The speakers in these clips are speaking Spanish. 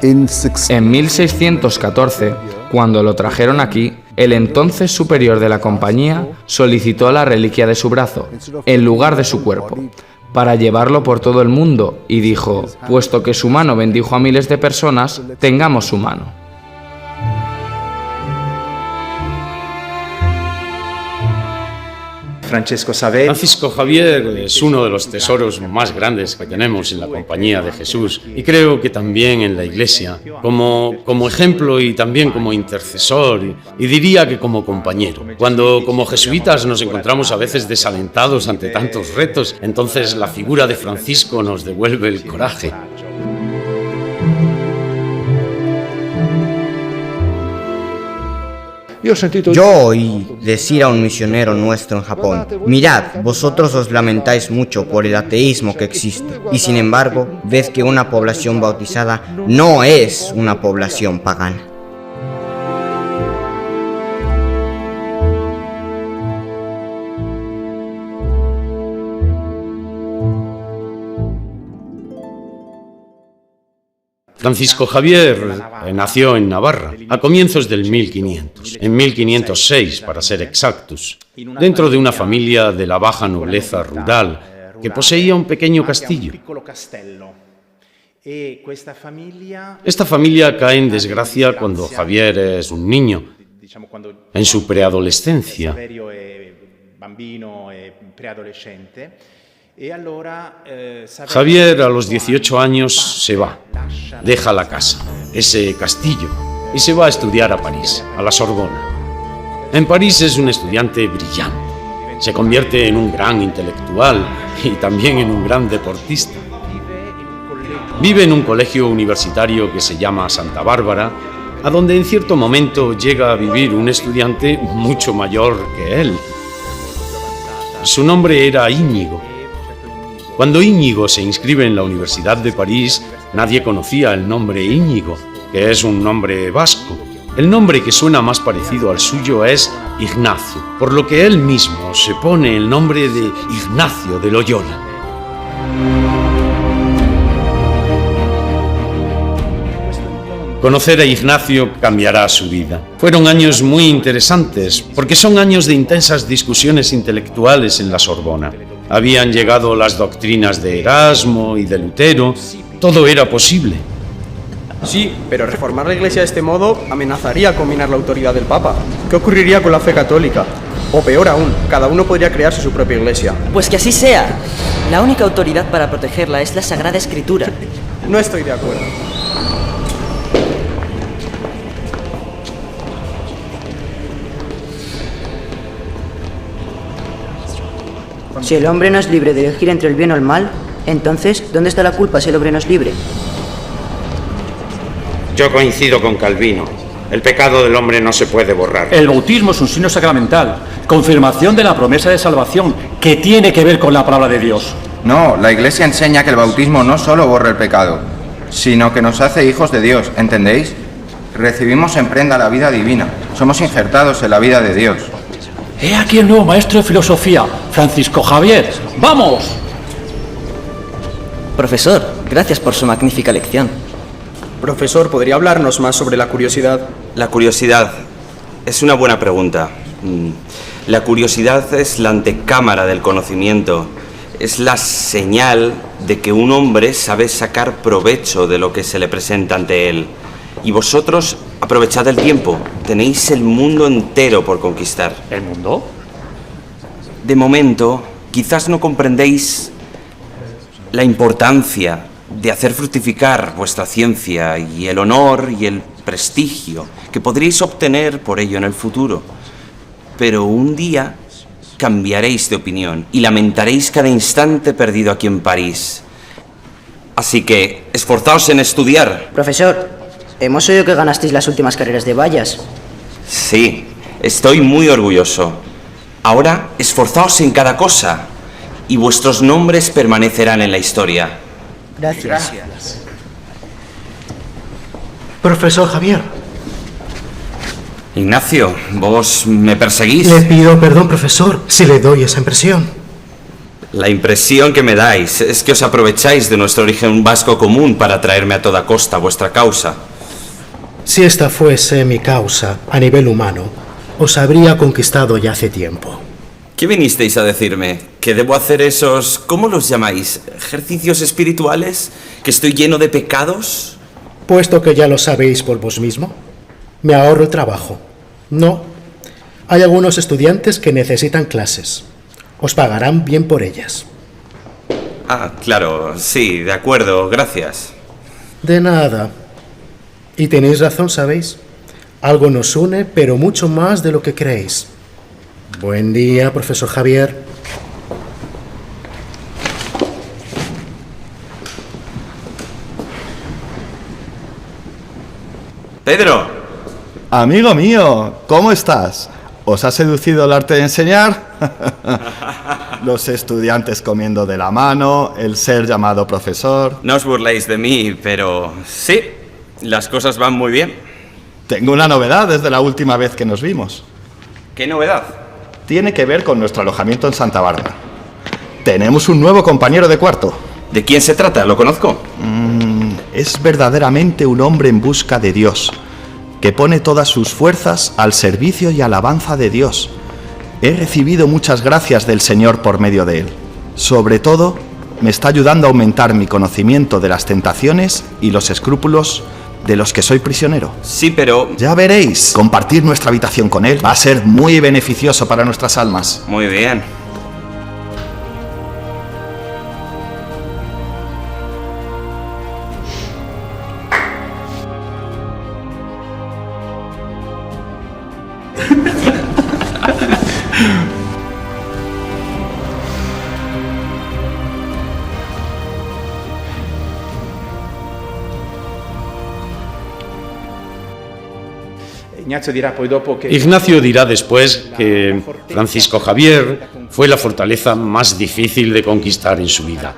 En 1614, cuando lo trajeron aquí, el entonces superior de la compañía solicitó la reliquia de su brazo, en lugar de su cuerpo, para llevarlo por todo el mundo, y dijo: puesto que su mano bendijo a miles de personas, tengamos su mano. Francisco Javier es uno de los tesoros más grandes que tenemos en la Compañía de Jesús, y creo que también en la Iglesia, como ejemplo y también como intercesor, y diría que como compañero. Cuando como jesuitas nos encontramos a veces desalentados ante tantos retos, entonces la figura de Francisco nos devuelve el coraje. Yo oí decir a un misionero nuestro en Japón: mirad, vosotros os lamentáis mucho por el ateísmo que existe, y sin embargo, ved que una población bautizada no es una población pagana. Francisco Javier nació en Navarra a comienzos del 1500, en 1506 para ser exactos, dentro de una familia de la baja nobleza rural que poseía un pequeño castillo. Esta familia cae en desgracia cuando Javier es un niño, en su preadolescencia. Javier a los 18 años se va, deja la casa, ese castillo, y se va a estudiar a París, a la Sorbona. En París es un estudiante brillante, se convierte en un gran intelectual y también en un gran deportista. Vive en un colegio universitario que se llama Santa Bárbara, a donde en cierto momento llega a vivir un estudiante mucho mayor que él. Su nombre era Íñigo. Cuando Íñigo se inscribe en la Universidad de París, nadie conocía el nombre Íñigo, que es un nombre vasco. El nombre que suena más parecido al suyo es Ignacio, por lo que él mismo se pone el nombre de Ignacio de Loyola. Conocer a Ignacio cambiará su vida. Fueron años muy interesantes, porque son años de intensas discusiones intelectuales en la Sorbona. Habían llegado las doctrinas de Erasmo y de Lutero. Todo era posible. Sí, pero reformar la Iglesia de este modo amenazaría combinar la autoridad del Papa. ¿Qué ocurriría con la fe católica? O peor aún, cada uno podría crearse su propia Iglesia. Pues que así sea. La única autoridad para protegerla es la Sagrada Escritura. No estoy de acuerdo. Si el hombre no es libre de elegir entre el bien o el mal, entonces, ¿dónde está la culpa si el hombre no es libre? Yo coincido con Calvino. El pecado del hombre no se puede borrar. El bautismo es un signo sacramental, confirmación de la promesa de salvación, que tiene que ver con la palabra de Dios. No, la Iglesia enseña que el bautismo no solo borra el pecado, sino que nos hace hijos de Dios, ¿entendéis? Recibimos en prenda la vida divina, somos injertados en la vida de Dios. He aquí el nuevo maestro de filosofía, Francisco Javier. ¡Vamos! Profesor, gracias por su magnífica lección. Profesor, ¿podría hablarnos más sobre la curiosidad? La curiosidad es una buena pregunta. La curiosidad es la antecámara del conocimiento. Es la señal de que un hombre sabe sacar provecho de lo que se le presenta ante él. Y vosotros, aprovechad el tiempo. Tenéis el mundo entero por conquistar. ¿El mundo? De momento, quizás no comprendéis la importancia de hacer fructificar vuestra ciencia y el honor y el prestigio que podréis obtener por ello en el futuro. Pero un día cambiaréis de opinión y lamentaréis cada instante perdido aquí en París. Así que, esforzaos en estudiar. Profesor, hemos oído que ganasteis las últimas carreras de vallas. Sí, estoy muy orgulloso. Ahora, esforzaos en cada cosa y vuestros nombres permanecerán en la historia. Gracias. Profesor Javier. Ignacio, ¿vos me perseguís? Le pido perdón, profesor, si le doy esa impresión. La impresión que me dais es que os aprovecháis de nuestro origen vasco común para traerme a toda costa vuestra causa. Si esta fuese mi causa a nivel humano, os habría conquistado ya hace tiempo. ¿Qué vinisteis a decirme? ¿Que debo hacer esos, cómo los llamáis, ejercicios espirituales? ¿Que estoy lleno de pecados? Puesto que ya lo sabéis por vos mismo, me ahorro el trabajo. No, hay algunos estudiantes que necesitan clases. Os pagarán bien por ellas. Ah, claro, sí, de acuerdo, gracias. De nada. Y tenéis razón, ¿sabéis? Algo nos une, pero mucho más de lo que creéis. Buen día, profesor Javier. Pedro. Amigo mío, ¿cómo estás? ¿Os ha seducido el arte de enseñar? Los estudiantes comiendo de la mano, el ser llamado profesor. No os burléis de mí, pero sí, las cosas van muy bien. Tengo una novedad desde la última vez que nos vimos. ¿Qué novedad? Tiene que ver con nuestro alojamiento en Santa Bárbara. Tenemos un nuevo compañero de cuarto. ¿De quién se trata? ¿Lo conozco? Es verdaderamente un hombre en busca de Dios, que pone todas sus fuerzas al servicio y alabanza de Dios. He recibido muchas gracias del Señor por medio de él. Sobre todo, me está ayudando a aumentar mi conocimiento de las tentaciones y los escrúpulos de los que soy prisionero. Sí, pero... Ya veréis, compartir nuestra habitación con él va a ser muy beneficioso para nuestras almas. Muy bien. Ignacio dirá después que Francisco Javier fue la fortaleza más difícil de conquistar en su vida,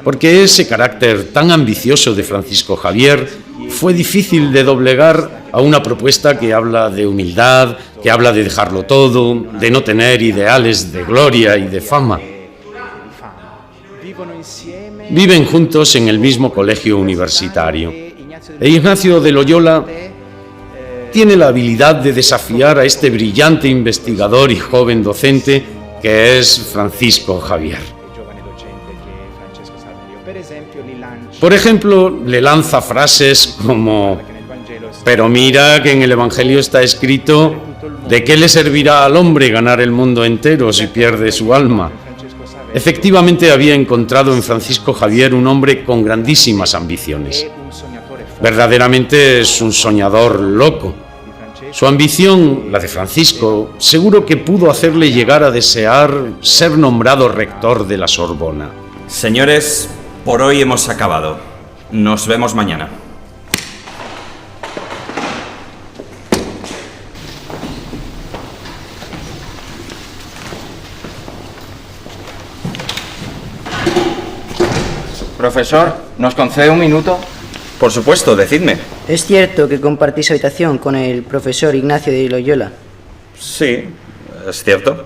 porque ese carácter tan ambicioso de Francisco Javier fue difícil de doblegar a una propuesta que habla de humildad, que habla de dejarlo todo, de no tener ideales de gloria y de fama. Viven juntos en el mismo colegio universitario. E Ignacio de Loyola tiene la habilidad de desafiar a este brillante investigador y joven docente que es Francisco Javier. Por ejemplo, le lanza frases como: pero mira que en el Evangelio está escrito, ¿de qué le servirá al hombre ganar el mundo entero si pierde su alma? Efectivamente, había encontrado en Francisco Javier un hombre con grandísimas ambiciones. Verdaderamente es un soñador loco. Su ambición, la de Francisco, seguro que pudo hacerle llegar a desear ser nombrado rector de la Sorbona. Señores, por hoy hemos acabado. Nos vemos mañana. Profesor, ¿nos concede un minuto? Por supuesto, decidme. ¿Es cierto que compartís habitación con el profesor Ignacio de Loyola? Sí, es cierto.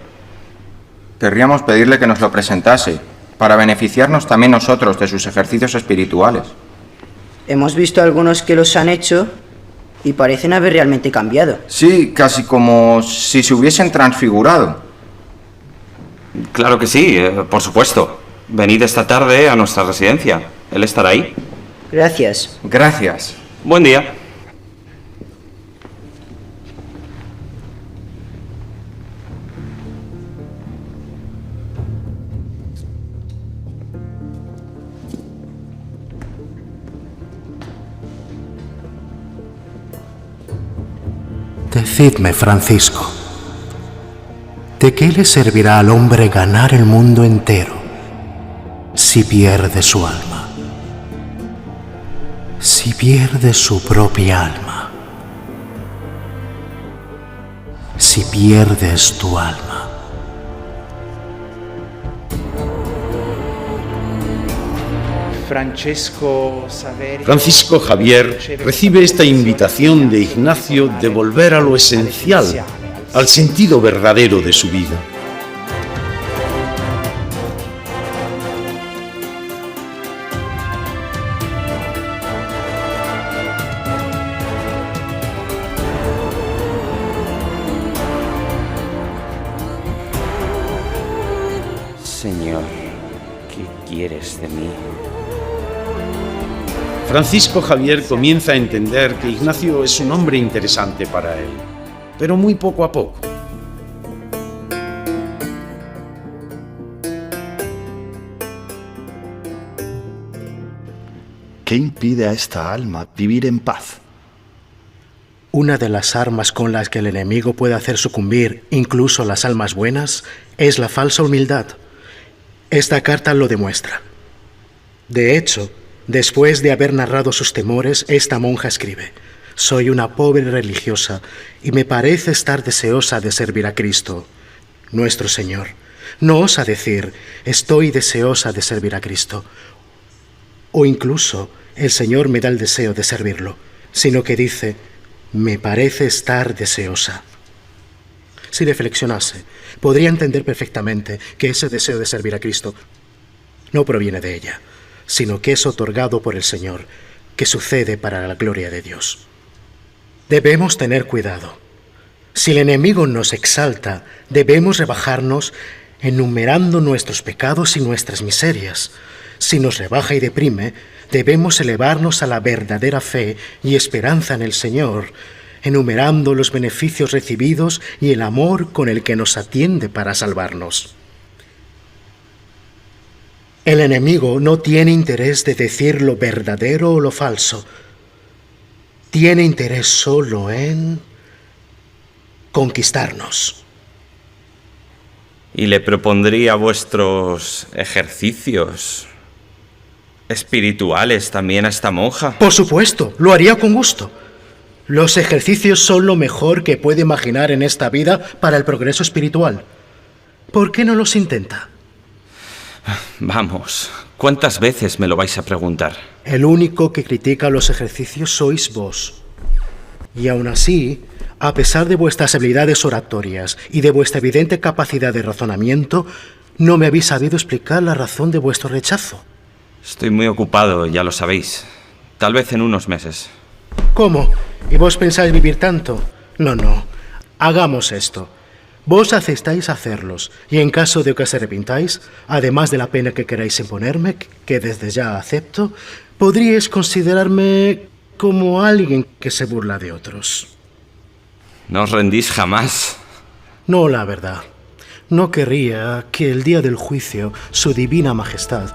Querríamos pedirle que nos lo presentase, para beneficiarnos también nosotros de sus ejercicios espirituales. Hemos visto algunos que los han hecho y parecen haber realmente cambiado. Sí, casi como si se hubiesen transfigurado. Claro que sí, por supuesto. Venid esta tarde a nuestra residencia. Él estará ahí. Gracias. Gracias. Buen día. Decidme, Francisco, ¿de qué le servirá al hombre ganar el mundo entero si pierde su alma? Si pierde su propia alma, si pierdes tu alma. Francisco Javier recibe esta invitación de Ignacio de volver a lo esencial, al sentido verdadero de su vida. quieres de mí? Francisco Javier comienza a entender que Ignacio es un hombre interesante para él, pero muy poco a poco. ¿Qué impide a esta alma vivir en paz? Una de las armas con las que el enemigo puede hacer sucumbir incluso las almas buenas es la falsa humildad. Esta carta lo demuestra. De hecho, después de haber narrado sus temores, esta monja escribe: «Soy una pobre religiosa y me parece estar deseosa de servir a Cristo, nuestro Señor». No osa decir: «Estoy deseosa de servir a Cristo», o incluso «El Señor me da el deseo de servirlo», sino que dice: «Me parece estar deseosa». Si reflexionase, podría entender perfectamente que ese deseo de servir a Cristo no proviene de ella, sino que es otorgado por el Señor, que sucede para la gloria de Dios. Debemos tener cuidado. Si el enemigo nos exalta, debemos rebajarnos enumerando nuestros pecados y nuestras miserias. Si nos rebaja y deprime, debemos elevarnos a la verdadera fe y esperanza en el Señor, enumerando los beneficios recibidos y el amor con el que nos atiende para salvarnos. El enemigo no tiene interés de decir lo verdadero o lo falso. Tiene interés solo en conquistarnos. Y le propondría vuestros ejercicios espirituales también a esta monja. Por supuesto, lo haría con gusto. Los ejercicios son lo mejor que puede imaginar en esta vida para el progreso espiritual. ¿Por qué no los intenta? Vamos, ¿cuántas veces me lo vais a preguntar? El único que critica los ejercicios sois vos. Y aún así, a pesar de vuestras habilidades oratorias y de vuestra evidente capacidad de razonamiento, no me habéis sabido explicar la razón de vuestro rechazo. Estoy muy ocupado, ya lo sabéis. Tal vez en unos meses. ¿Cómo? ¿Y vos pensáis vivir tanto? No. Hagamos esto. Vos aceptáis hacerlos, y en caso de que os arrepintáis, además de la pena que queráis imponerme, que desde ya acepto, podríais considerarme como alguien que se burla de otros. ¿No os rendís jamás? No, la verdad. No querría que el día del juicio, su divina majestad,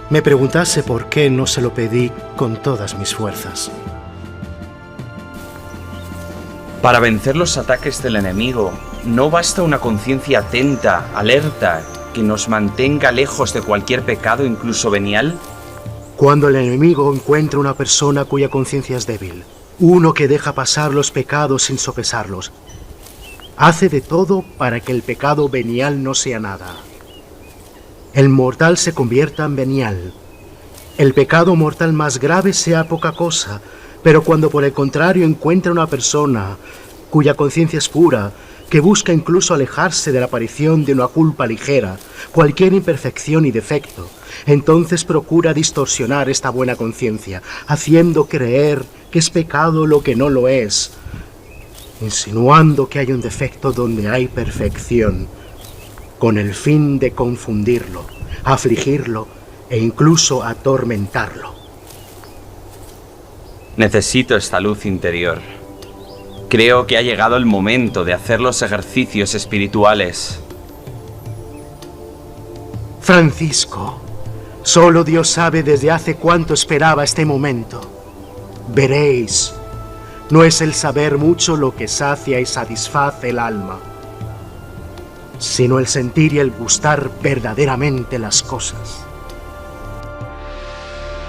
me preguntase por qué no se lo pedí con todas mis fuerzas. Para vencer los ataques del enemigo, ¿no basta una conciencia atenta, alerta, que nos mantenga lejos de cualquier pecado, incluso venial? Cuando el enemigo encuentra una persona cuya conciencia es débil, uno que deja pasar los pecados sin sopesarlos, hace de todo para que el pecado venial no sea nada. El mortal se convierta en venial. El pecado mortal más grave sea poca cosa, pero cuando por el contrario encuentra una persona cuya conciencia es pura, que busca incluso alejarse de la aparición de una culpa ligera, cualquier imperfección y defecto, entonces procura distorsionar esta buena conciencia, haciendo creer que es pecado lo que no lo es, insinuando que hay un defecto donde hay perfección, con el fin de confundirlo, afligirlo e incluso atormentarlo. Necesito esta luz interior. Creo que ha llegado el momento de hacer los ejercicios espirituales. Francisco, solo Dios sabe desde hace cuánto esperaba este momento. Veréis, no es el saber mucho lo que sacia y satisface el alma, sino el sentir y el gustar verdaderamente las cosas.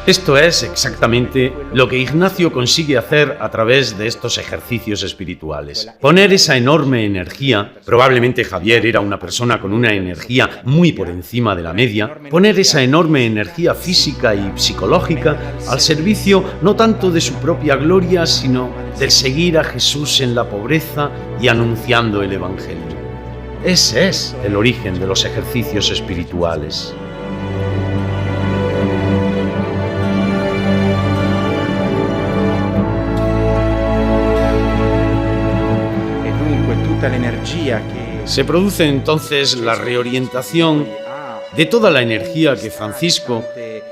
Esto es exactamente lo que Ignacio consigue hacer a través de estos ejercicios espirituales. Poner esa enorme energía, probablemente Javier era una persona con una energía muy por encima de la media, poner esa enorme energía física y psicológica al servicio no tanto de su propia gloria, sino del seguir a Jesús en la pobreza y anunciando el Evangelio. Ese es el origen de los ejercicios espirituales. Se produce entonces la reorientación de toda la energía que Francisco,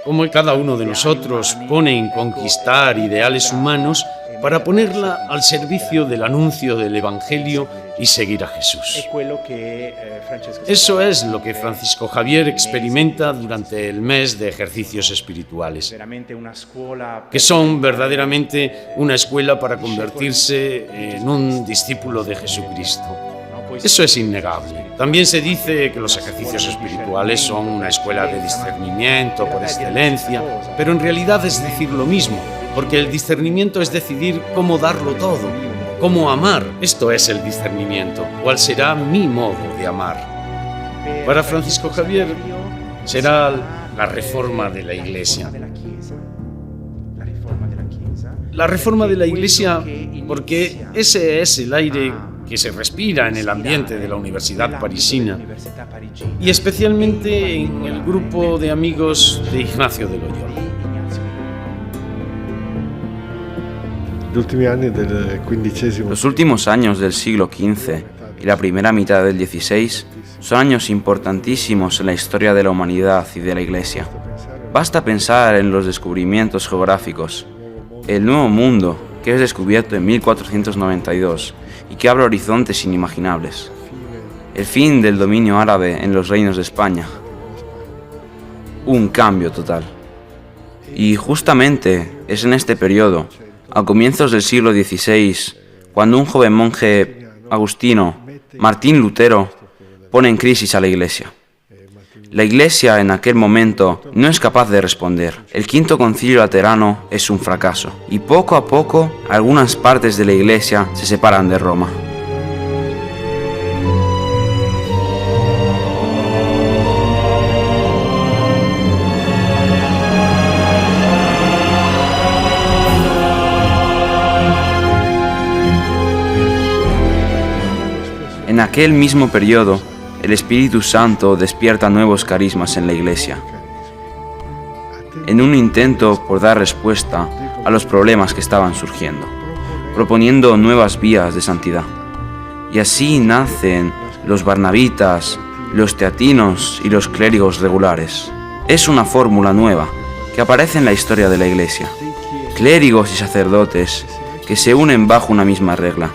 como cada uno de nosotros, pone en conquistar ideales humanos para ponerla al servicio del anuncio del Evangelio y seguir a Jesús. Eso es lo que Francisco Javier experimenta durante el mes de ejercicios espirituales, que son verdaderamente una escuela para convertirse en un discípulo de Jesucristo. Eso es innegable. También se dice que los ejercicios espirituales son una escuela de discernimiento por excelencia, pero en realidad es decir lo mismo, porque el discernimiento es decidir cómo darlo todo, cómo amar. Esto es el discernimiento. ¿Cuál será mi modo de amar? Para Francisco Javier será la reforma de la Iglesia. La reforma de la Iglesia porque ese es el aire que se respira en el ambiente de la Universidad Parisina y especialmente en el grupo de amigos de Ignacio de Loyola. Los últimos años del siglo XV y la primera mitad del XVI son años importantísimos en la historia de la humanidad y de la Iglesia. Basta pensar en los descubrimientos geográficos, el Nuevo Mundo, que es descubierto en 1492 y que abre horizontes inimaginables, el fin del dominio árabe en los reinos de España, un cambio total. Y justamente es en este periodo, a comienzos del siglo XVI, cuando un joven monje agustino, Martín Lutero, pone en crisis a la Iglesia. La Iglesia en aquel momento no es capaz de responder. El Quinto Concilio Laterano es un fracaso y poco a poco algunas partes de la Iglesia se separan de Roma. En aquel mismo periodo, el Espíritu Santo despierta nuevos carismas en la Iglesia, en un intento por dar respuesta a los problemas que estaban surgiendo, proponiendo nuevas vías de santidad. Y así nacen los barnabitas, los teatinos y los clérigos regulares. Es una fórmula nueva que aparece en la historia de la Iglesia. Clérigos y sacerdotes que se unen bajo una misma regla,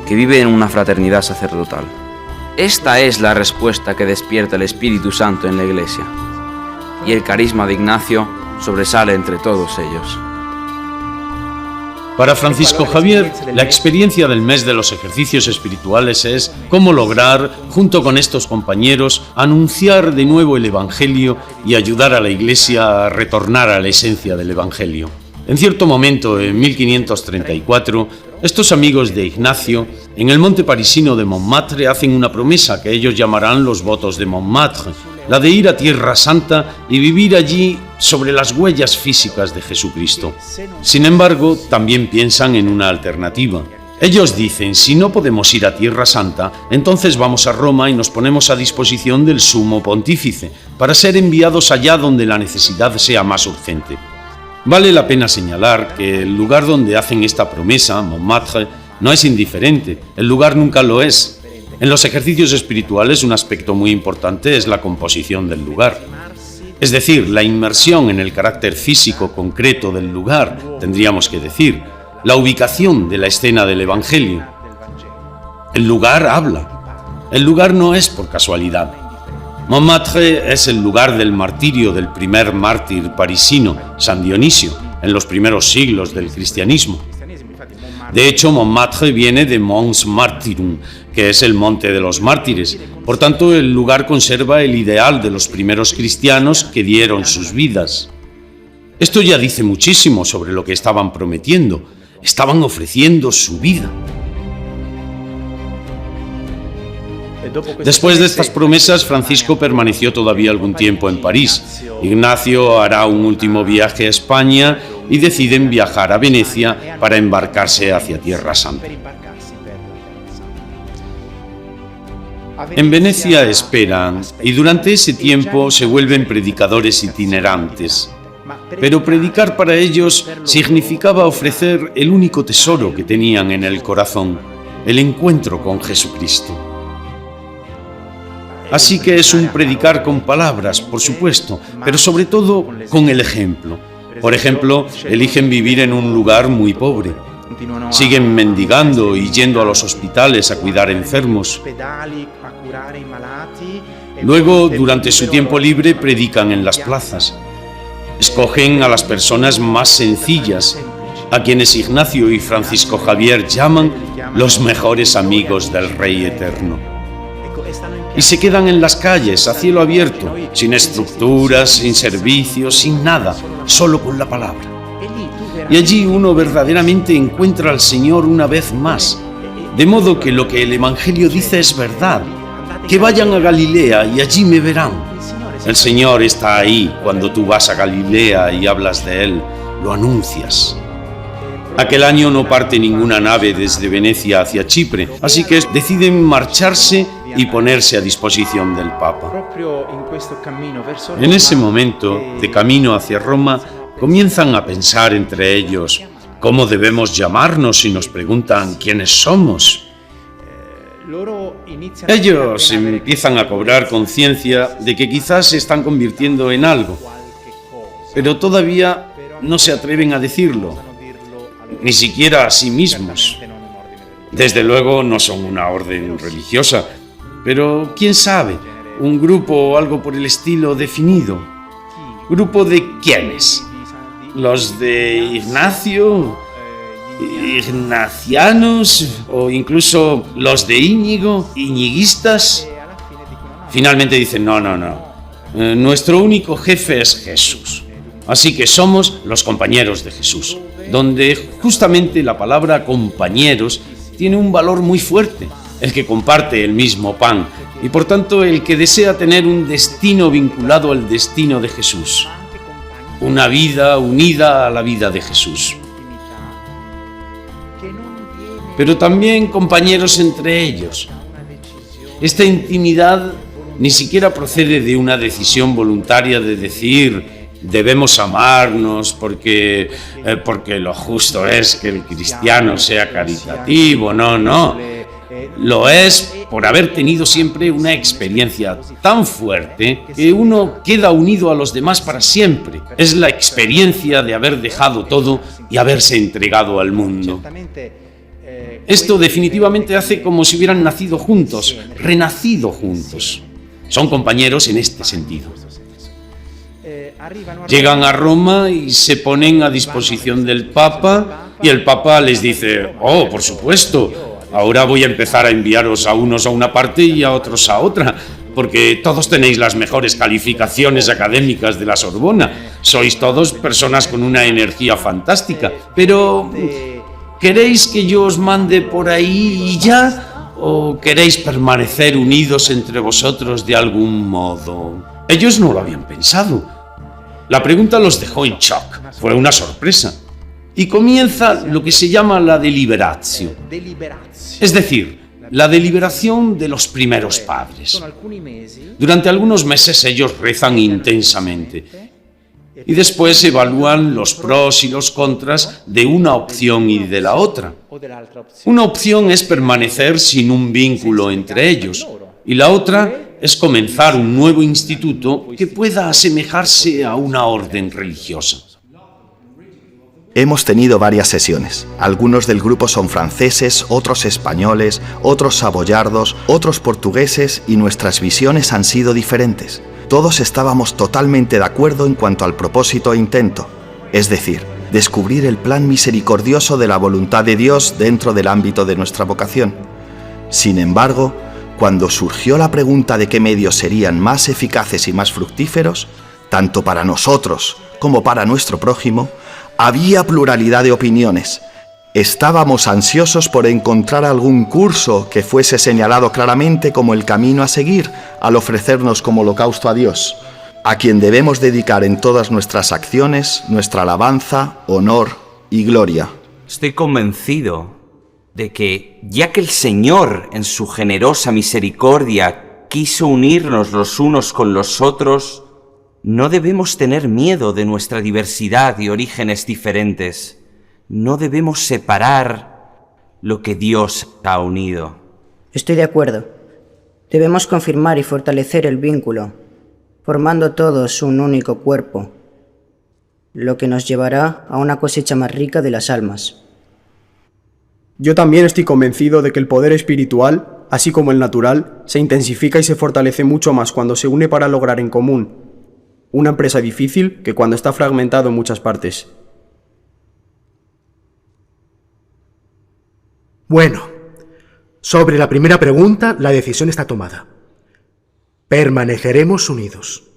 que viven en una fraternidad sacerdotal. Esta es la respuesta que despierta el Espíritu Santo en la Iglesia, y el carisma de Ignacio sobresale entre todos ellos. Para Francisco Javier, la experiencia del mes de los ejercicios espirituales es cómo lograr, junto con estos compañeros, anunciar de nuevo el Evangelio y ayudar a la Iglesia a retornar a la esencia del Evangelio. En cierto momento, en 1534, estos amigos de Ignacio, en el monte parisino de Montmartre, hacen una promesa que ellos llamarán los votos de Montmartre, la de ir a Tierra Santa y vivir allí sobre las huellas físicas de Jesucristo. Sin embargo, también piensan en una alternativa. Ellos dicen, si no podemos ir a Tierra Santa, entonces vamos a Roma y nos ponemos a disposición del sumo pontífice, para ser enviados allá donde la necesidad sea más urgente. Vale la pena señalar que el lugar donde hacen esta promesa, Montmartre, no es indiferente, el lugar nunca lo es. En los ejercicios espirituales un aspecto muy importante es la composición del lugar. Es decir, la inmersión en el carácter físico concreto del lugar, tendríamos que decir, la ubicación de la escena del Evangelio. El lugar habla. El lugar no es por casualidad. Montmartre es el lugar del martirio del primer mártir parisino, San Dionisio, en los primeros siglos del cristianismo. De hecho, Montmartre viene de Mons Martyrum, que es el monte de los mártires. Por tanto, el lugar conserva el ideal de los primeros cristianos que dieron sus vidas. Esto ya dice muchísimo sobre lo que estaban prometiendo. Estaban ofreciendo su vida. Después de estas promesas, Francisco permaneció todavía algún tiempo en París. Ignacio hará un último viaje a España y deciden viajar a Venecia para embarcarse hacia Tierra Santa. En Venecia esperan y durante ese tiempo se vuelven predicadores itinerantes. Pero predicar para ellos significaba ofrecer el único tesoro que tenían en el corazón, el encuentro con Jesucristo. Así que es un predicar con palabras, por supuesto, pero sobre todo con el ejemplo. Por ejemplo, eligen vivir en un lugar muy pobre. Siguen mendigando y yendo a los hospitales a cuidar enfermos. Luego, durante su tiempo libre, predican en las plazas. Escogen a las personas más sencillas, a quienes Ignacio y Francisco Javier llaman los mejores amigos del Rey Eterno. Y se quedan en las calles, a cielo abierto, sin estructuras, sin servicios, sin nada, solo con la palabra. Y allí uno verdaderamente encuentra al Señor una vez más, de modo que lo que el Evangelio dice es verdad. Que vayan a Galilea y allí me verán. El Señor está ahí cuando tú vas a Galilea y hablas de Él, lo anuncias. Aquel año no parte ninguna nave desde Venecia hacia Chipre, así que deciden marcharse y ponerse a disposición del Papa. En ese momento, de camino hacia Roma, comienzan a pensar entre ellos cómo debemos llamarnos si nos preguntan quiénes somos. Ellos empiezan a cobrar conciencia de que quizás se están convirtiendo en algo, pero todavía no se atreven a decirlo, ni siquiera a sí mismos. Desde luego no son una orden religiosa, pero quién sabe, un grupo o algo por el estilo definido. ¿Grupo de quiénes? ¿Los de Ignacio? ¿Ignacianos? ¿O incluso los de Íñigo? ¿Iñiguistas? Finalmente dicen, no. Nuestro único jefe es Jesús. Así que somos los compañeros de Jesús, donde justamente la palabra compañeros tiene un valor muy fuerte. El que comparte el mismo pan y por tanto el que desea tener un destino vinculado al destino de Jesús. Una vida unida a la vida de Jesús. Pero también compañeros entre ellos. Esta intimidad ni siquiera procede de una decisión voluntaria de decir debemos amarnos porque lo justo es que el cristiano sea caritativo. No. Lo es por haber tenido siempre una experiencia tan fuerte que uno queda unido a los demás para siempre. Es la experiencia de haber dejado todo y haberse entregado al mundo. Esto definitivamente hace como si hubieran nacido juntos, renacido juntos. Son compañeros en este sentido. Llegan a Roma y se ponen a disposición del Papa y el Papa les dice, oh, por supuesto, ahora voy a empezar a enviaros a unos a una parte y a otros a otra, porque todos tenéis las mejores calificaciones académicas de la Sorbona. Sois todos personas con una energía fantástica. Pero, ¿queréis que yo os mande por ahí y ya? ¿O queréis permanecer unidos entre vosotros de algún modo? Ellos no lo habían pensado. La pregunta los dejó en shock. Fue una sorpresa. Y comienza lo que se llama la deliberatio. Es decir, la deliberación de los primeros padres. Durante algunos meses ellos rezan intensamente y después evalúan los pros y los contras de una opción y de la otra. Una opción es permanecer sin un vínculo entre ellos y la otra es comenzar un nuevo instituto que pueda asemejarse a una orden religiosa. Hemos tenido varias sesiones. Algunos del grupo son franceses, otros españoles, otros saboyardos, otros portugueses y nuestras visiones han sido diferentes. Todos estábamos totalmente de acuerdo en cuanto al propósito e intento, es decir, descubrir el plan misericordioso de la voluntad de Dios dentro del ámbito de nuestra vocación. Sin embargo, cuando surgió la pregunta de qué medios serían más eficaces y más fructíferos, tanto para nosotros como para nuestro prójimo, había pluralidad de opiniones. Estábamos ansiosos por encontrar algún curso que fuese señalado claramente como el camino a seguir al ofrecernos como holocausto a Dios, a quien debemos dedicar en todas nuestras acciones nuestra alabanza, honor y gloria. Estoy convencido de que, ya que el Señor, en su generosa misericordia, quiso unirnos los unos con los otros, no debemos tener miedo de nuestra diversidad y orígenes diferentes. No debemos separar lo que Dios ha unido. Estoy de acuerdo. Debemos confirmar y fortalecer el vínculo, formando todos un único cuerpo, lo que nos llevará a una cosecha más rica de las almas. Yo también estoy convencido de que el poder espiritual, así como el natural, se intensifica y se fortalece mucho más cuando se une para lograr en común una empresa difícil que cuando está fragmentado en muchas partes. Bueno, sobre la primera pregunta, la decisión está tomada. Permaneceremos unidos.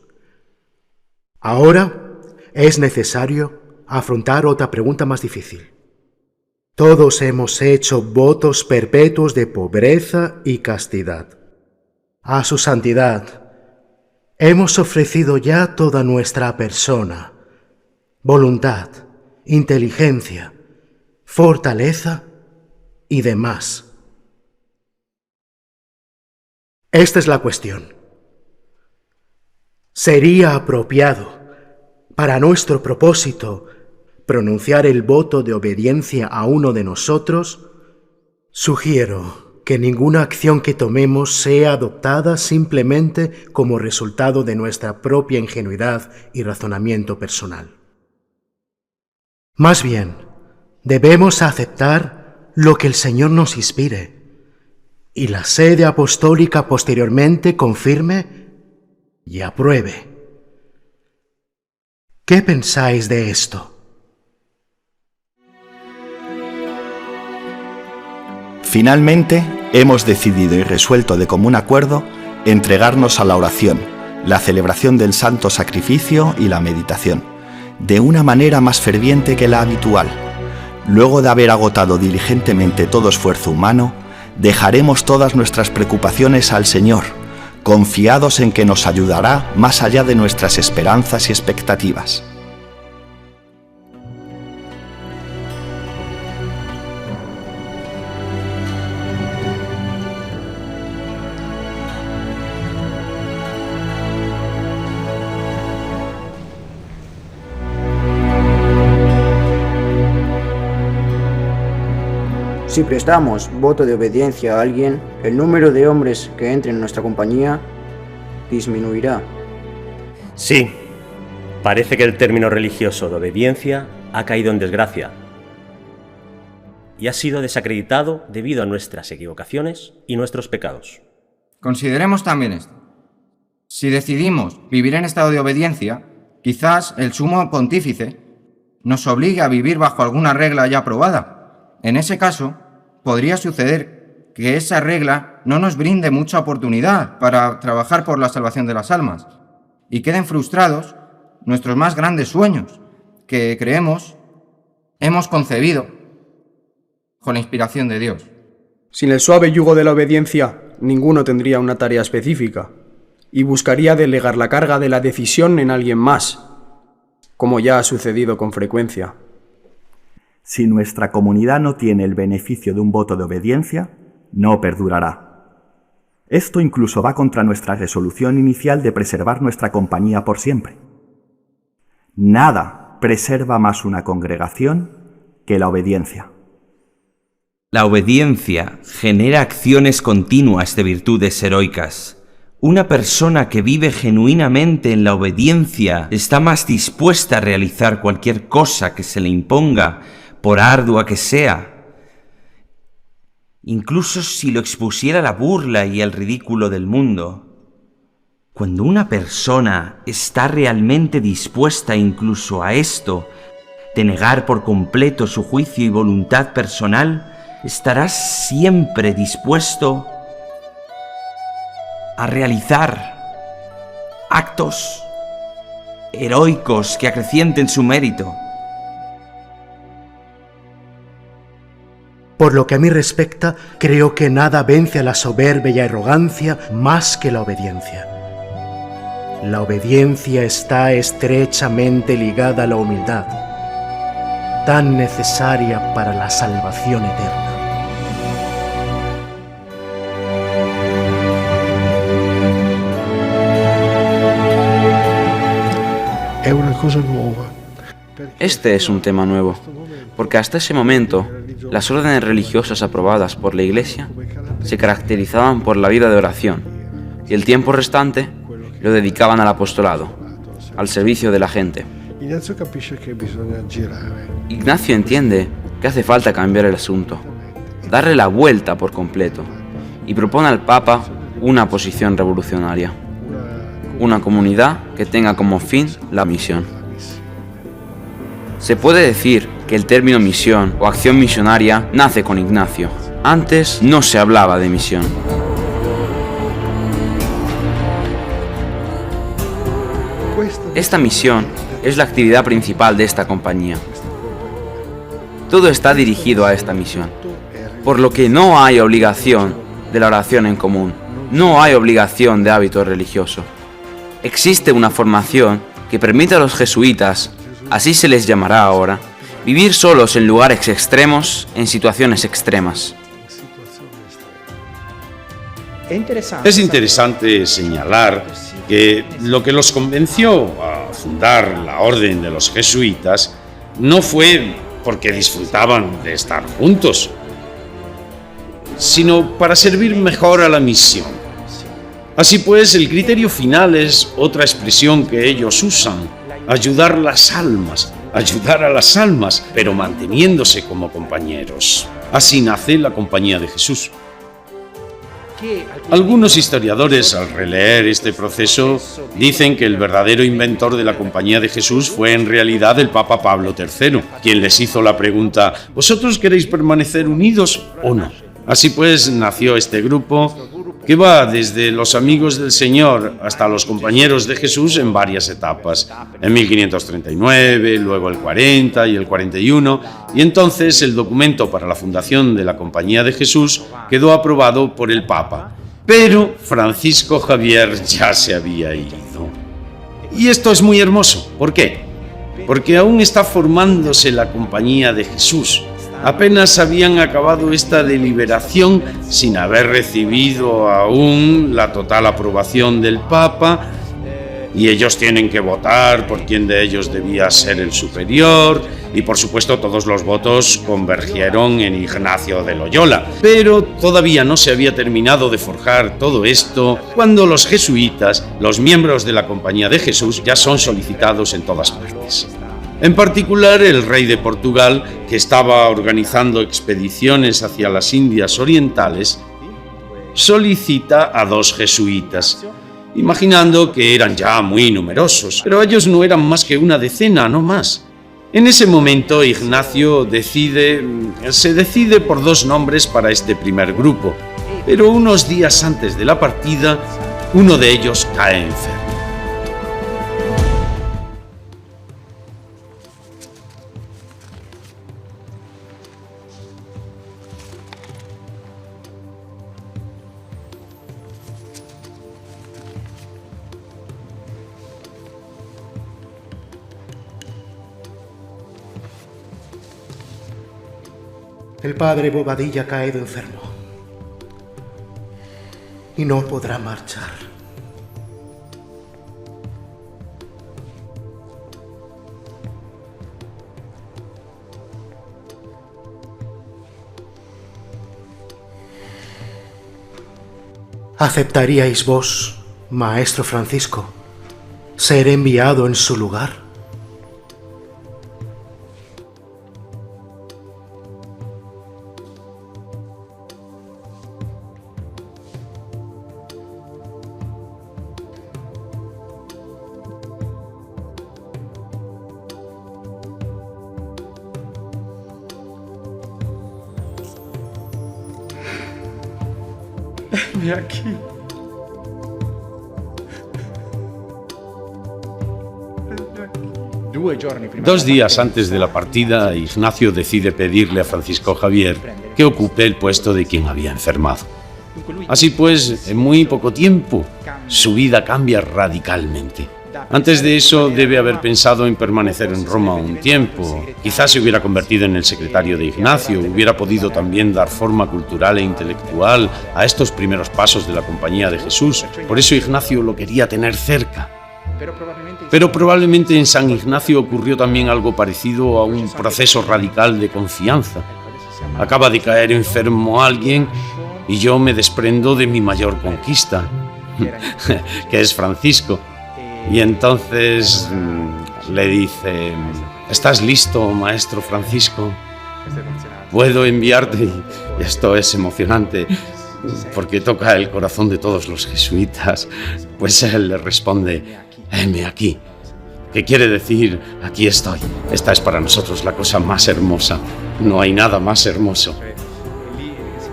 Ahora es necesario afrontar otra pregunta más difícil. Todos hemos hecho votos perpetuos de pobreza y castidad. A su santidad hemos ofrecido ya toda nuestra persona, voluntad, inteligencia, fortaleza y demás. Esta es la cuestión. ¿Sería apropiado para nuestro propósito pronunciar el voto de obediencia a uno de nosotros? Sugiero que ninguna acción que tomemos sea adoptada simplemente como resultado de nuestra propia ingenuidad y razonamiento personal. Más bien, debemos aceptar lo que el Señor nos inspire y la sede apostólica posteriormente confirme y apruebe. ¿Qué pensáis de esto? Finalmente, hemos decidido y resuelto de común acuerdo entregarnos a la oración, la celebración del santo sacrificio y la meditación, de una manera más ferviente que la habitual. Luego de haber agotado diligentemente todo esfuerzo humano, dejaremos todas nuestras preocupaciones al Señor, confiados en que nos ayudará más allá de nuestras esperanzas y expectativas. Si prestamos voto de obediencia a alguien, el número de hombres que entren en nuestra compañía disminuirá. Sí, parece que el término religioso de obediencia ha caído en desgracia y ha sido desacreditado debido a nuestras equivocaciones y nuestros pecados. Consideremos también esto. Si decidimos vivir en estado de obediencia, quizás el sumo pontífice nos obligue a vivir bajo alguna regla ya aprobada. En ese caso, podría suceder que esa regla no nos brinde mucha oportunidad para trabajar por la salvación de las almas y queden frustrados nuestros más grandes sueños que creemos hemos concebido con la inspiración de Dios. Sin el suave yugo de la obediencia, ninguno tendría una tarea específica y buscaría delegar la carga de la decisión en alguien más, como ya ha sucedido con frecuencia. Si nuestra comunidad no tiene el beneficio de un voto de obediencia, no perdurará. Esto incluso va contra nuestra resolución inicial de preservar nuestra compañía por siempre. Nada preserva más una congregación que la obediencia. La obediencia genera acciones continuas de virtudes heroicas. Una persona que vive genuinamente en la obediencia está más dispuesta a realizar cualquier cosa que se le imponga, por ardua que sea, incluso si lo expusiera a la burla y al ridículo del mundo. Cuando una persona está realmente dispuesta incluso a esto, de negar por completo su juicio y voluntad personal, estará siempre dispuesto a realizar actos heroicos que acrecienten su mérito. Por lo que a mí respecta, creo que nada vence a la soberbia y arrogancia más que la obediencia. La obediencia está estrechamente ligada a la humildad, tan necesaria para la salvación eterna. Este es un tema nuevo, porque hasta ese momento las órdenes religiosas aprobadas por la Iglesia se caracterizaban por la vida de oración, y el tiempo restante lo dedicaban al apostolado, al servicio de la gente. Ignacio entiende que hace falta cambiar el asunto, darle la vuelta por completo, y propone al Papa una posición revolucionaria, una comunidad que tenga como fin la misión. Se puede decir que el término misión o acción misionaria nace con Ignacio. Antes no se hablaba de misión. Esta misión es la actividad principal de esta compañía. Todo está dirigido a esta misión, por lo que no hay obligación de la oración en común, no hay obligación de hábito religioso. Existe una formación que permite a los jesuitas, así se les llamará ahora, vivir solos en lugares extremos, en situaciones extremas. Es interesante señalar que lo que los convenció a fundar la orden de los jesuitas no fue porque disfrutaban de estar juntos, sino para servir mejor a la misión. Así pues, el criterio final es otra expresión que ellos usan: ayudar a las almas, pero manteniéndose como compañeros. Así nace la Compañía de Jesús. Algunos historiadores, al releer este proceso, dicen que el verdadero inventor de la Compañía de Jesús fue en realidad el Papa Pablo III, quien les hizo la pregunta: ¿vosotros queréis permanecer unidos o no? Así pues, nació este grupo que va desde los amigos del Señor hasta los compañeros de Jesús en varias etapas. En 1539, luego el 40 y el 41, y entonces el documento para la fundación de la Compañía de Jesús quedó aprobado por el Papa. Pero Francisco Javier ya se había ido. Y esto es muy hermoso. ¿Por qué? Porque aún está formándose la Compañía de Jesús. Apenas habían acabado esta deliberación sin haber recibido aún la total aprobación del Papa, y ellos tienen que votar por quién de ellos debía ser el superior, y por supuesto todos los votos convergieron en Ignacio de Loyola. Pero todavía no se había terminado de forjar todo esto cuando los jesuitas, los miembros de la Compañía de Jesús, ya son solicitados en todas partes. En particular, el rey de Portugal, que estaba organizando expediciones hacia las Indias Orientales, solicita a 2 jesuitas, imaginando que eran ya muy numerosos, pero ellos no eran más que una decena, no más. En ese momento, Ignacio se decide por 2 nombres para este primer grupo, pero unos días antes de la partida, uno de ellos cae enfermo. El padre Bobadilla ha caído enfermo y no podrá marchar. ¿Aceptaríais vos, maestro Francisco, ser enviado en su lugar? Heme aquí. Dos días antes de la partida, Ignacio decide pedirle a Francisco Javier que ocupe el puesto de quien había enfermado. Así pues, en muy poco tiempo, su vida cambia radicalmente. Antes de eso, debe haber pensado en permanecer en Roma un tiempo. Quizás se hubiera convertido en el secretario de Ignacio, hubiera podido también dar forma cultural e intelectual a estos primeros pasos de la Compañía de Jesús. Por eso Ignacio lo quería tener cerca. Pero probablemente en San Ignacio ocurrió también algo parecido a un proceso radical de confianza. Acaba de caer enfermo alguien y yo me desprendo de mi mayor conquista. que es Francisco. Y entonces le dice: ¿estás listo, maestro Francisco? ¿Puedo enviarte? Y esto es emocionante porque toca el corazón de todos los jesuitas. Pues él le responde: heme aquí. ¿Qué quiere decir? Aquí estoy. Esta es para nosotros la cosa más hermosa. No hay nada más hermoso.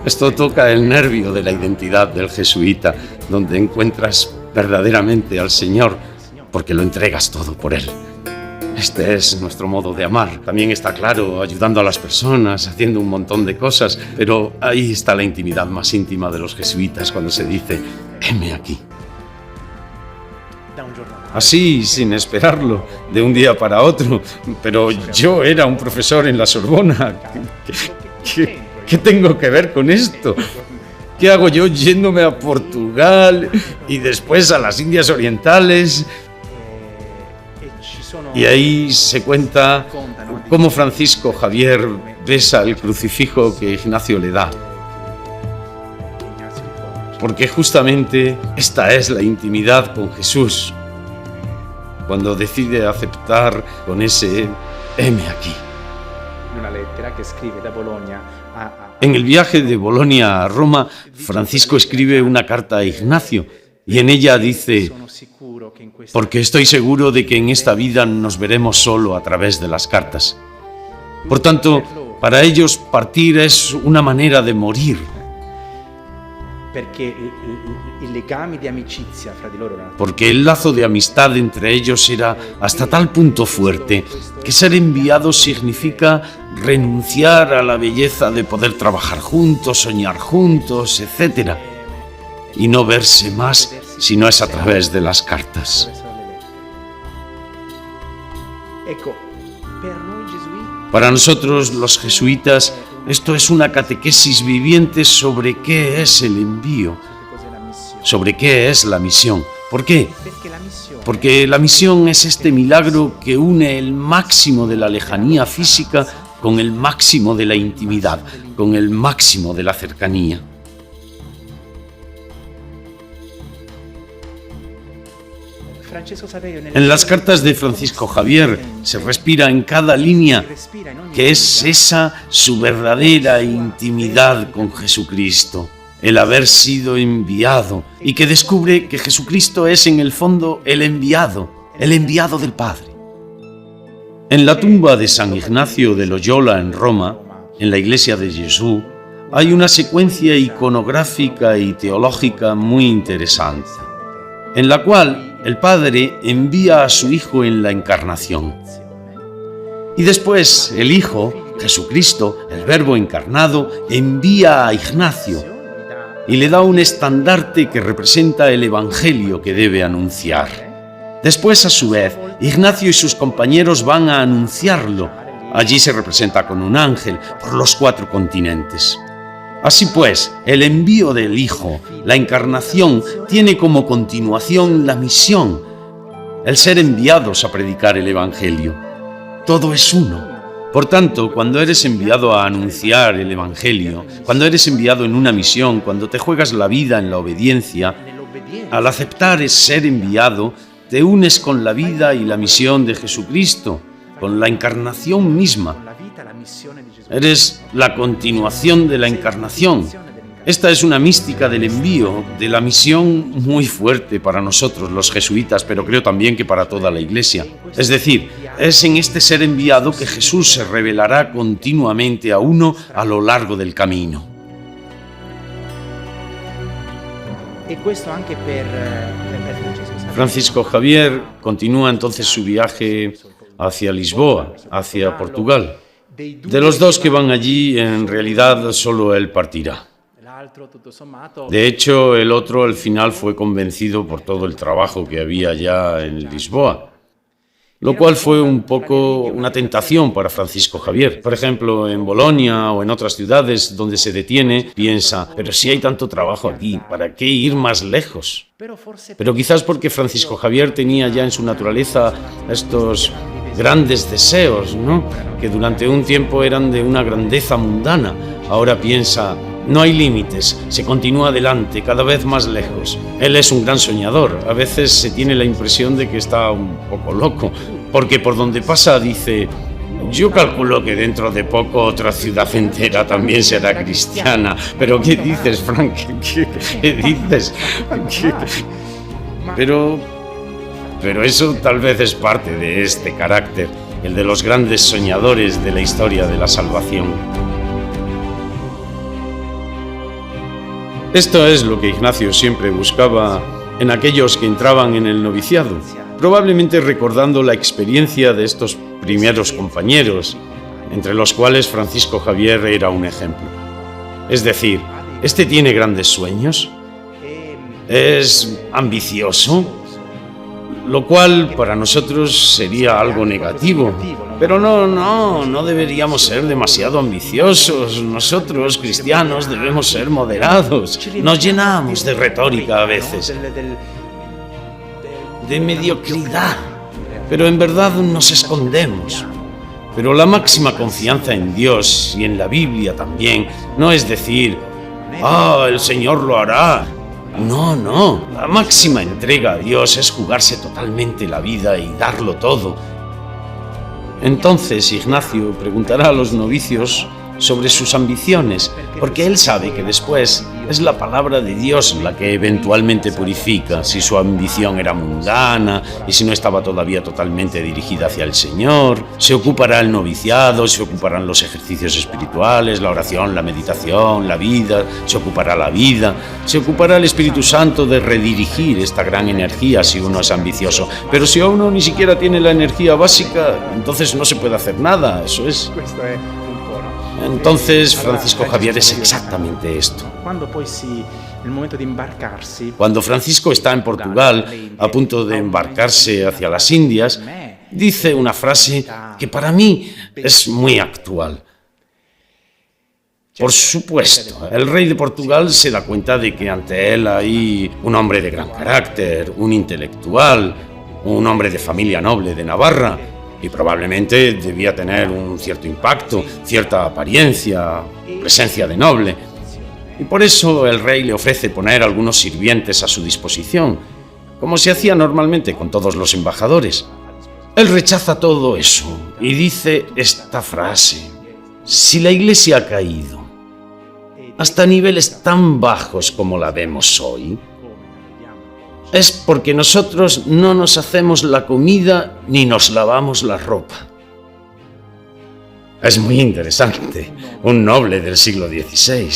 Esto toca el nervio de la identidad del jesuita, donde encuentras verdaderamente al Señor, porque lo entregas todo por Él. Este es nuestro modo de amar. También está claro, ayudando a las personas, haciendo un montón de cosas, pero ahí está la intimidad más íntima de los jesuitas cuando se dice: heme aquí. Así, sin esperarlo, de un día para otro. Pero yo era un profesor en la Sorbona. ¿Qué tengo que ver con esto? ¿Qué hago yo yéndome a Portugal y después a las Indias Orientales? Y ahí se cuenta cómo Francisco Javier besa el crucifijo que Ignacio le da. Porque justamente esta es la intimidad con Jesús, cuando decide aceptar con ese heme aquí. En el viaje de Bolonia a Roma, Francisco escribe una carta a Ignacio y en ella dice: porque estoy seguro de que en esta vida nos veremos solo a través de las cartas. Por tanto, para ellos partir es una manera de morir. Porque el lazo de amistad entre ellos era hasta tal punto fuerte que ser enviado significa renunciar a la belleza de poder trabajar juntos, soñar juntos, etc. Y no verse más si no es a través de las cartas. Para nosotros, los jesuitas, esto es una catequesis viviente sobre qué es el envío, sobre qué es la misión. ¿Por qué? Porque la misión es este milagro que une el máximo de la lejanía física con el máximo de la intimidad, con el máximo de la cercanía. En las cartas de Francisco Javier se respira en cada línea que es esa su verdadera intimidad con Jesucristo, el haber sido enviado, y que descubre que Jesucristo es en el fondo el enviado del Padre. En la tumba de San Ignacio de Loyola en Roma, en la iglesia de Jesús, hay una secuencia iconográfica y teológica muy interesante, en la cual el Padre envía a su Hijo en la Encarnación. Y después el Hijo, Jesucristo, el Verbo encarnado, envía a Ignacio y le da un estandarte que representa el Evangelio que debe anunciar. Después, a su vez, Ignacio y sus compañeros van a anunciarlo. Allí se representa con un ángel por los 4 continentes. Así pues, el envío del Hijo, la encarnación, tiene como continuación la misión, el ser enviados a predicar el Evangelio. Todo es uno. Por tanto, cuando eres enviado a anunciar el Evangelio, cuando eres enviado en una misión, cuando te juegas la vida en la obediencia, al aceptar el ser enviado, te unes con la vida y la misión de Jesucristo, con la encarnación misma. Eres la continuación de la encarnación. Esta es una mística del envío, de la misión muy fuerte para nosotros los jesuitas, pero creo también que para toda la Iglesia. Es decir, es en este ser enviado que Jesús se revelará continuamente a uno a lo largo del camino. Francisco Javier continúa entonces su viaje hacia Lisboa, hacia Portugal. De los 2 que van allí, en realidad solo él partirá. De hecho, el otro al final fue convencido por todo el trabajo que había ya en Lisboa, lo cual fue un poco una tentación para Francisco Javier. Por ejemplo, en Bolonia o en otras ciudades donde se detiene, piensa: pero si hay tanto trabajo aquí, ¿para qué ir más lejos? Pero quizás porque Francisco Javier tenía ya en su naturaleza estos grandes deseos, ¿no?, que durante un tiempo eran de una grandeza mundana. Ahora piensa: No hay límites, se continúa adelante, cada vez más lejos. Él es un gran soñador, a veces se tiene la impresión de que está un poco loco, porque por donde pasa dice: yo calculo que dentro de poco otra ciudad entera también será cristiana. Pero ¿qué dices, Frank? ¿Qué dices? Pero eso tal vez es parte de este carácter, el de los grandes soñadores de la historia de la salvación. Esto es lo que Ignacio siempre buscaba en aquellos que entraban en el noviciado, probablemente recordando la experiencia de estos primeros compañeros, entre los cuales Francisco Javier era un ejemplo. Es decir, este tiene grandes sueños, es ambicioso, lo cual para nosotros sería algo negativo. Pero no deberíamos ser demasiado ambiciosos. Nosotros, cristianos, debemos ser moderados. Nos llenamos de retórica a veces, de mediocridad, pero en verdad nos escondemos. Pero la máxima confianza en Dios y en la Biblia también no es decir: el Señor lo hará. No, la máxima entrega a Dios es jugarse totalmente la vida y darlo todo. Entonces Ignacio preguntará a los novicios sobre sus ambiciones, porque él sabe que después es la palabra de Dios la que eventualmente purifica si su ambición era mundana y si no estaba todavía totalmente dirigida hacia el Señor. Se ocupará el noviciado, se ocuparán los ejercicios espirituales, la oración, la meditación, la vida, se ocupará la vida, se ocupará el Espíritu Santo de redirigir esta gran energía si uno es ambicioso. Pero si uno ni siquiera tiene la energía básica, entonces no se puede hacer nada, eso es. Entonces Francisco Javier es exactamente esto. Cuando Francisco está en Portugal, a punto de embarcarse hacia las Indias, dice una frase que para mí es muy actual. Por supuesto, el rey de Portugal se da cuenta de que ante él hay un hombre de gran carácter, un intelectual, un hombre de familia noble de Navarra, y probablemente debía tener un cierto impacto, cierta apariencia, presencia de noble. Y por eso el rey le ofrece poner algunos sirvientes a su disposición, como se hacía normalmente con todos los embajadores. Él rechaza todo eso y dice esta frase: si la Iglesia ha caído hasta niveles tan bajos como la vemos hoy, es porque nosotros no nos hacemos la comida ni nos lavamos la ropa. Es muy interesante, un noble del siglo XVI.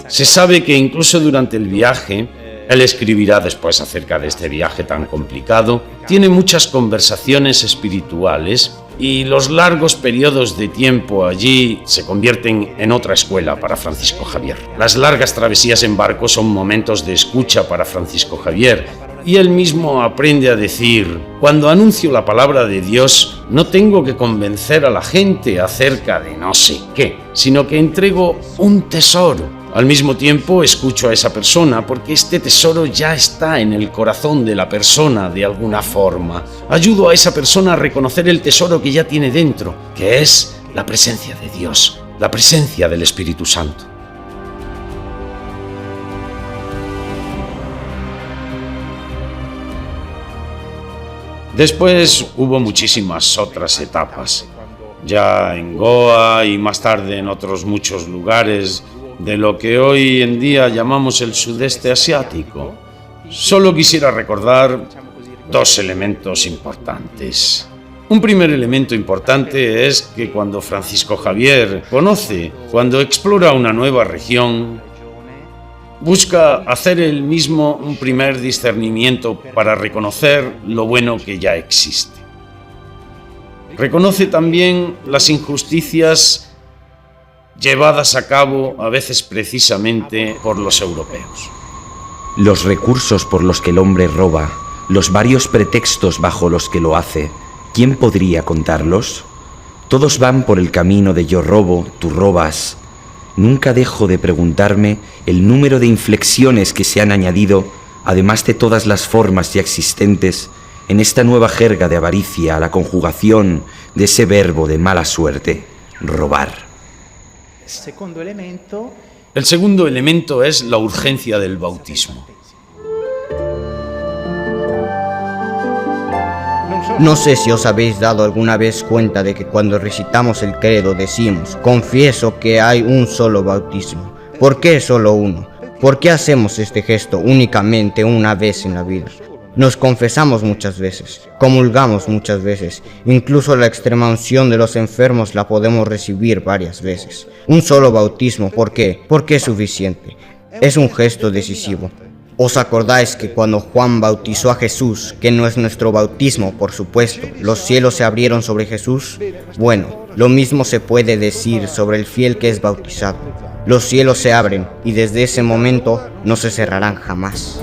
Se sabe que incluso durante el viaje, él escribirá después acerca de este viaje tan complicado, tiene muchas conversaciones espirituales y los largos periodos de tiempo allí se convierten en otra escuela para Francisco Javier. Las largas travesías en barco son momentos de escucha para Francisco Javier y él mismo aprende a decir: cuando anuncio la palabra de Dios no tengo que convencer a la gente acerca de no sé qué, sino que entrego un tesoro. Al mismo tiempo escucho a esa persona porque este tesoro ya está en el corazón de la persona de alguna forma. Ayudo a esa persona a reconocer el tesoro que ya tiene dentro, que es la presencia de Dios, la presencia del Espíritu Santo. Después hubo muchísimas otras etapas, ya en Goa y más tarde en otros muchos lugares de lo que hoy en día llamamos el sudeste asiático. Solo quisiera recordar dos elementos importantes. Un primer elemento importante es que cuando Francisco Javier cuando explora una nueva región, busca hacer él mismo un primer discernimiento para reconocer lo bueno que ya existe. Reconoce también las injusticias llevadas a cabo a veces precisamente por los europeos. Los recursos por los que el hombre roba, los varios pretextos bajo los que lo hace, ¿quién podría contarlos? Todos van por el camino de yo robo, tú robas. Nunca dejo de preguntarme el número de inflexiones que se han añadido, además de todas las formas ya existentes, en esta nueva jerga de avaricia a la conjugación de ese verbo de mala suerte, robar. El segundo elemento es la urgencia del bautismo. No sé si os habéis dado alguna vez cuenta de que cuando recitamos el credo decimos, confieso que hay un solo bautismo. ¿Por qué solo uno? ¿Por qué hacemos este gesto únicamente una vez en la vida? Nos confesamos muchas veces, comulgamos muchas veces, incluso la extremaunción de los enfermos la podemos recibir varias veces. Un solo bautismo, ¿por qué? Porque es suficiente. Es un gesto decisivo. ¿Os acordáis que cuando Juan bautizó a Jesús, que no es nuestro bautismo, por supuesto, los cielos se abrieron sobre Jesús? Bueno, lo mismo se puede decir sobre el fiel que es bautizado. Los cielos se abren y desde ese momento no se cerrarán jamás.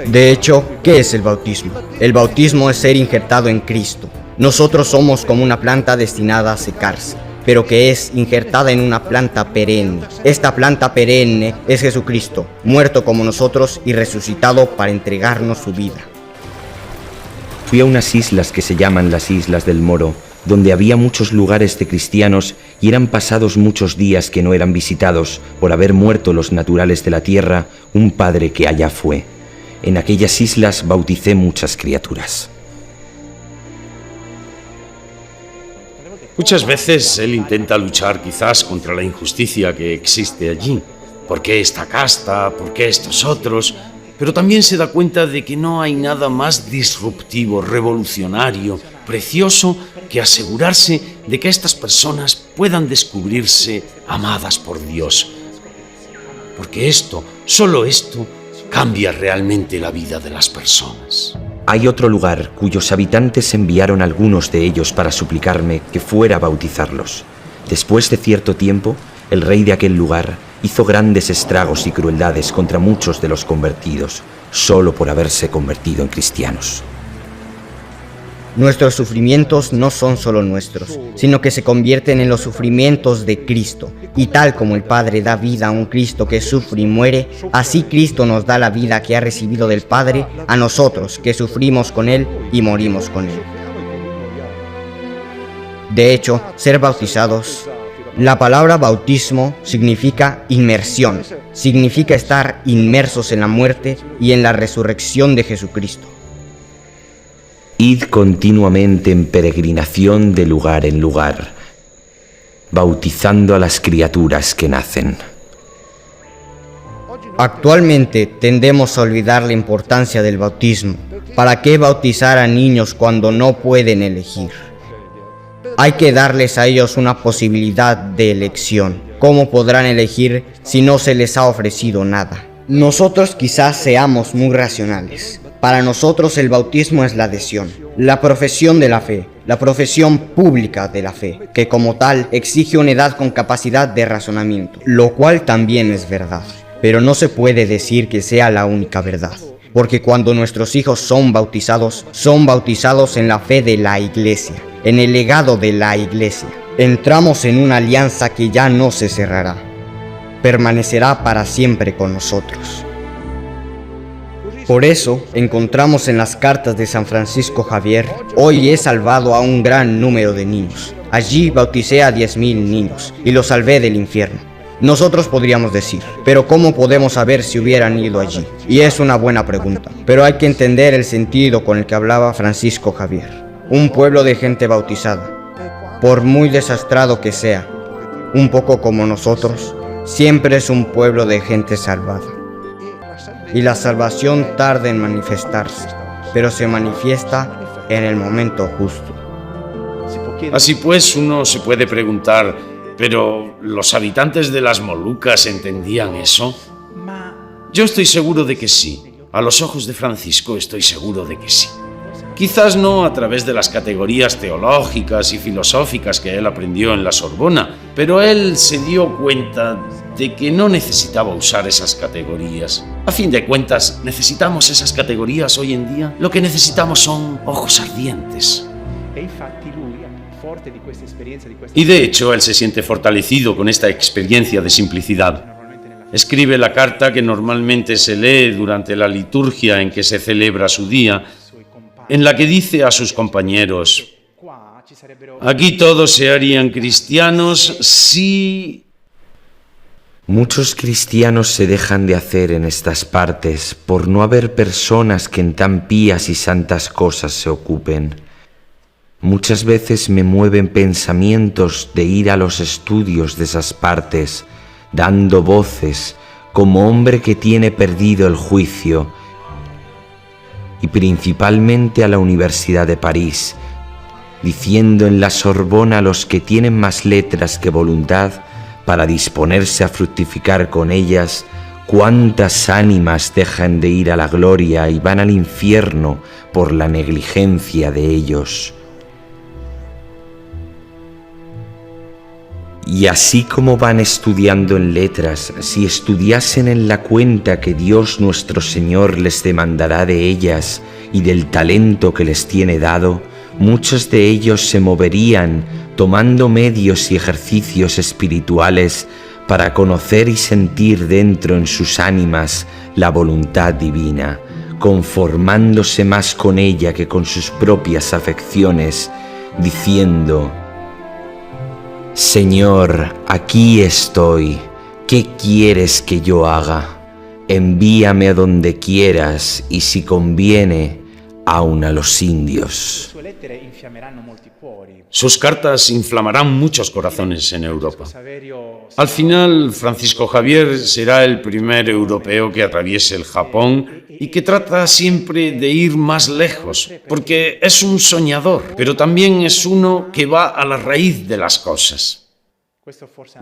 De hecho, ¿qué es el bautismo? El bautismo es ser injertado en Cristo. Nosotros somos como una planta destinada a secarse, pero que es injertada en una planta perenne. Esta planta perenne es Jesucristo, muerto como nosotros y resucitado para entregarnos su vida. Fui a unas islas que se llaman las Islas del Moro, donde había muchos lugares de cristianos y eran pasados muchos días que no eran visitados por haber muerto los naturales de la tierra, un padre que allá fue. En aquellas islas bauticé muchas criaturas. Muchas veces él intenta luchar quizás contra la injusticia que existe allí. ¿Por qué esta casta? ¿Por qué estos otros? Pero también se da cuenta de que no hay nada más disruptivo, revolucionario, precioso que asegurarse de que estas personas puedan descubrirse amadas por Dios. Porque esto, solo esto, cambia realmente la vida de las personas. Hay otro lugar cuyos habitantes enviaron a algunos de ellos para suplicarme que fuera a bautizarlos. Después de cierto tiempo, el rey de aquel lugar hizo grandes estragos y crueldades contra muchos de los convertidos, solo por haberse convertido en cristianos. Nuestros sufrimientos no son solo nuestros, sino que se convierten en los sufrimientos de Cristo. Y tal como el Padre da vida a un Cristo que sufre y muere, así Cristo nos da la vida que ha recibido del Padre a nosotros que sufrimos con Él y morimos con Él. De hecho, ser bautizados, la palabra bautismo significa inmersión, significa estar inmersos en la muerte y en la resurrección de Jesucristo. Id continuamente en peregrinación de lugar en lugar, bautizando a las criaturas que nacen. Actualmente tendemos a olvidar la importancia del bautismo. ¿Para qué bautizar a niños cuando no pueden elegir? Hay que darles a ellos una posibilidad de elección. ¿Cómo podrán elegir si no se les ha ofrecido nada? Nosotros quizás seamos muy racionales. Para nosotros el bautismo es la adhesión, la profesión de la fe, la profesión pública de la fe, que como tal exige una edad con capacidad de razonamiento, lo cual también es verdad. Pero no se puede decir que sea la única verdad, porque cuando nuestros hijos son bautizados en la fe de la Iglesia, en el legado de la Iglesia. Entramos en una alianza que ya no se cerrará, permanecerá para siempre con nosotros. Por eso, encontramos en las cartas de San Francisco Javier, hoy he salvado a un gran número de niños. Allí bauticé a 10.000 niños y los salvé del infierno. Nosotros podríamos decir, pero ¿cómo podemos saber si hubieran ido allí? Y es una buena pregunta, pero hay que entender el sentido con el que hablaba Francisco Javier. Un pueblo de gente bautizada, por muy desastrado que sea, un poco como nosotros, siempre es un pueblo de gente salvada. Y la salvación tarda en manifestarse, pero se manifiesta en el momento justo. Así pues, uno se puede preguntar, ¿pero los habitantes de las Molucas entendían eso? Yo estoy seguro de que sí. A los ojos de Francisco estoy seguro de que sí. Quizás no a través de las categorías teológicas y filosóficas que él aprendió en la Sorbona, pero él se dio cuenta de que no necesitaba usar esas categorías. A fin de cuentas, ¿necesitamos esas categorías hoy en día? Lo que necesitamos son ojos ardientes. Y de hecho, él se siente fortalecido con esta experiencia de simplicidad. Escribe la carta que normalmente se lee durante la liturgia en que se celebra su día, en la que dice a sus compañeros: aquí todos se harían cristianos si... Muchos cristianos se dejan de hacer en estas partes por no haber personas que en tan pías y santas cosas se ocupen. Muchas veces me mueven pensamientos de ir a los estudios de esas partes, dando voces como hombre que tiene perdido el juicio, y principalmente a la Universidad de París, diciendo en la Sorbona a los que tienen más letras que voluntad para disponerse a fructificar con ellas, cuántas ánimas dejan de ir a la gloria y van al infierno por la negligencia de ellos. Y así como van estudiando en letras, si estudiasen en la cuenta que Dios nuestro Señor les demandará de ellas y del talento que les tiene dado, muchos de ellos se moverían tomando medios y ejercicios espirituales para conocer y sentir dentro en sus ánimas la voluntad divina, conformándose más con ella que con sus propias afecciones, diciendo: Señor, aquí estoy, ¿qué quieres que yo haga? Envíame a donde quieras y si conviene, aun a los indios. Sus cartas inflamarán muchos corazones en Europa. Al final, Francisco Javier será el primer europeo que atraviese el Japón y que trata siempre de ir más lejos, porque es un soñador, pero también es uno que va a la raíz de las cosas.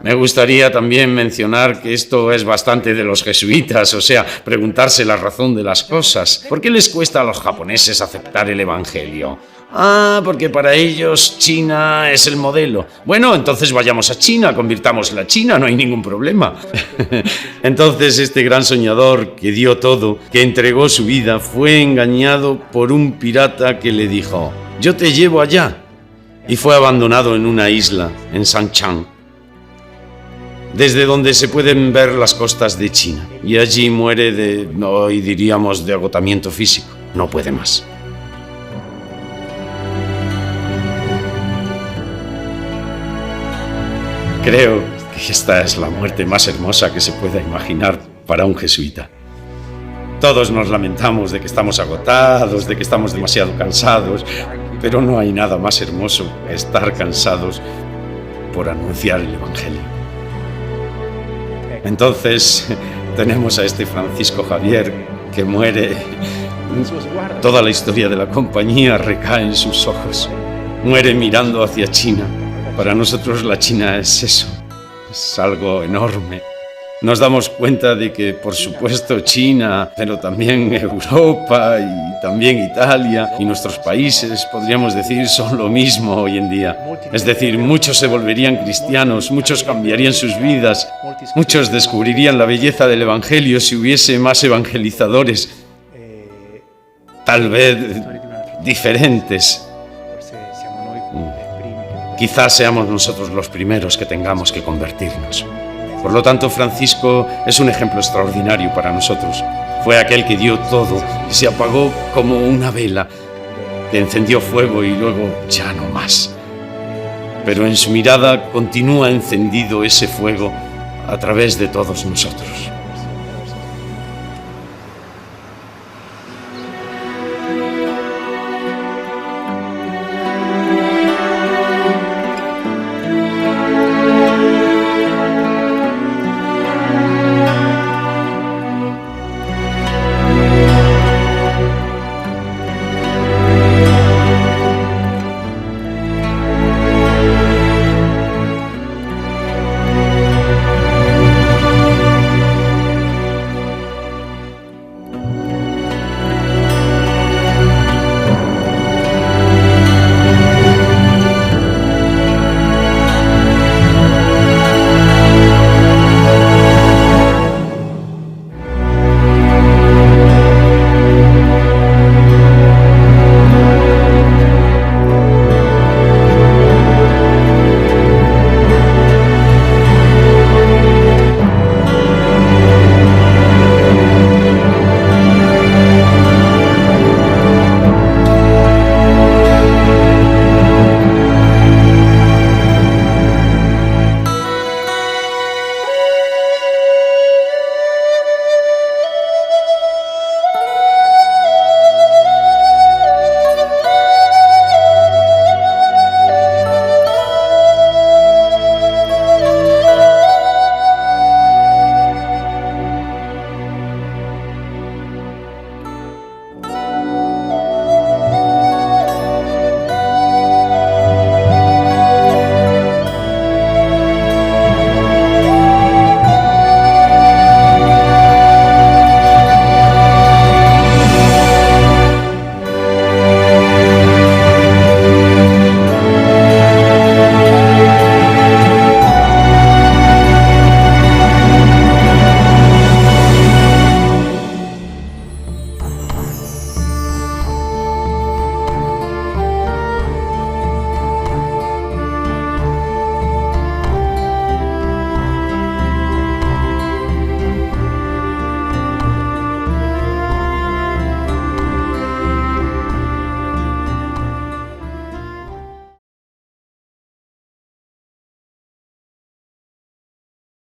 Me gustaría también mencionar que esto es bastante de los jesuitas, o sea, preguntarse la razón de las cosas. ¿Por qué les cuesta a los japoneses aceptar el Evangelio? Ah, porque para ellos China es el modelo. Bueno, entonces vayamos a China, convirtámosla a China, no hay ningún problema. Entonces este gran soñador que dio todo, que entregó su vida, fue engañado por un pirata que le dijo: yo te llevo allá. Y fue abandonado en una isla, en Sanchang, desde donde se pueden ver las costas de China. Y allí muere hoy diríamos de agotamiento físico. No puede más. Creo que esta es la muerte más hermosa que se pueda imaginar para un jesuita. Todos nos lamentamos de que estamos agotados, de que estamos demasiado cansados, pero no hay nada más hermoso que estar cansados por anunciar el Evangelio. Entonces, tenemos a este Francisco Javier que muere. Toda la historia de la compañía recae en sus ojos. Muere mirando hacia China. Para nosotros la China es eso, es algo enorme. Nos damos cuenta de que, por supuesto, China, pero también Europa y también Italia y nuestros países, podríamos decir, son lo mismo hoy en día. Es decir, muchos se volverían cristianos, muchos cambiarían sus vidas, muchos descubrirían la belleza del Evangelio si hubiese más evangelizadores, tal vez diferentes. Quizás seamos nosotros los primeros que tengamos que convertirnos. Por lo tanto, Francisco es un ejemplo extraordinario para nosotros. Fue aquel que dio todo y se apagó como una vela, que encendió fuego y luego ya no más. Pero en su mirada continúa encendido ese fuego a través de todos nosotros.